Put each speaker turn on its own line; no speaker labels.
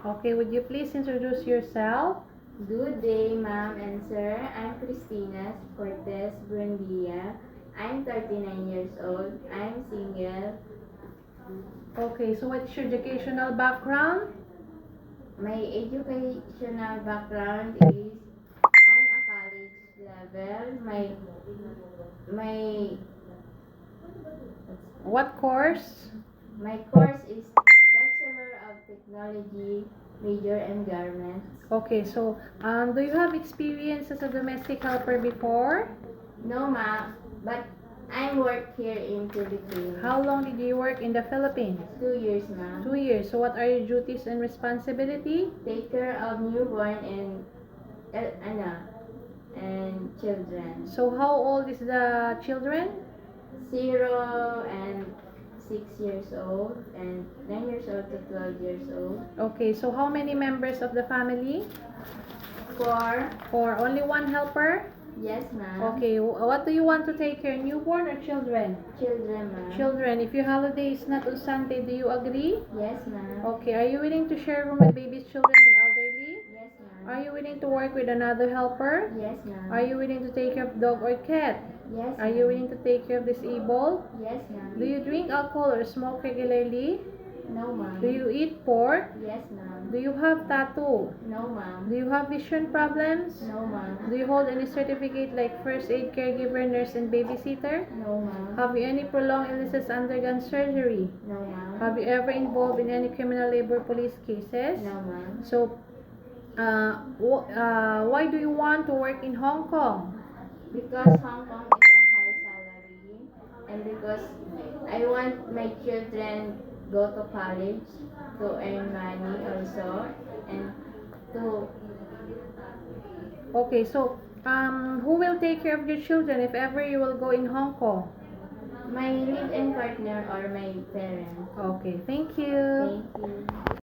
Okay, would you please introduce yourself?
Good day, ma'am and sir. I'm Cristina Cortez Buendia. I'm 39 years old. I'm single.
Okay, so what's your educational background?
My educational background is I'm a college level. My
What course?
my course is Bachelor of Technology, major in garments.
Okay, so do you have experience as a domestic helper before?
No, ma'am, but I work here in Philippines.
How long did you work in the Philippines?
2 years, ma'am.
2 years. So what are your duties and responsibility?
Take care of newborn and and children.
So how old is the children?
0 and 6 years old and 9 years old to 12 years old.
Okay, so how many members of the family?
4.
Or only one helper?
Yes, ma'am.
Okay, what do you want to take care? Newborn or children?
Children, ma'am.
Children. If your holiday is not on Sunday, do you agree?
Yes, ma'am.
Okay, are you willing to share room with babies, children, and elderly?
Yes, ma'am.
Are you willing to work with another helper?
Yes, ma'am.
Are you willing to take care of dog or cat?
Yes,
Are you
ma'am.
willing to take care of disabled?
Yes, ma'am.
Do you drink alcohol or smoke regularly?
No, ma'am.
Do you eat pork?
Yes, ma'am.
Do you have tattoo?
No, ma'am.
Do you have vision problems?
No, ma'am.
Do you hold any certificate like first aid, caregiver, nurse, and babysitter?
No, ma'am.
Have you any prolonged illnesses undergone surgery?
No, ma'am.
Have you ever involved in any criminal labor police cases?
No, ma'am.
So, why do you want to work in Hong Kong?
Because Hong Kong is a high salary and because I want my children go to college to earn money also and to
Okay, so who will take care of your children if ever you will go in Hong Kong?
my live-in partner or my parents.
Okay, thank you.
Thank you.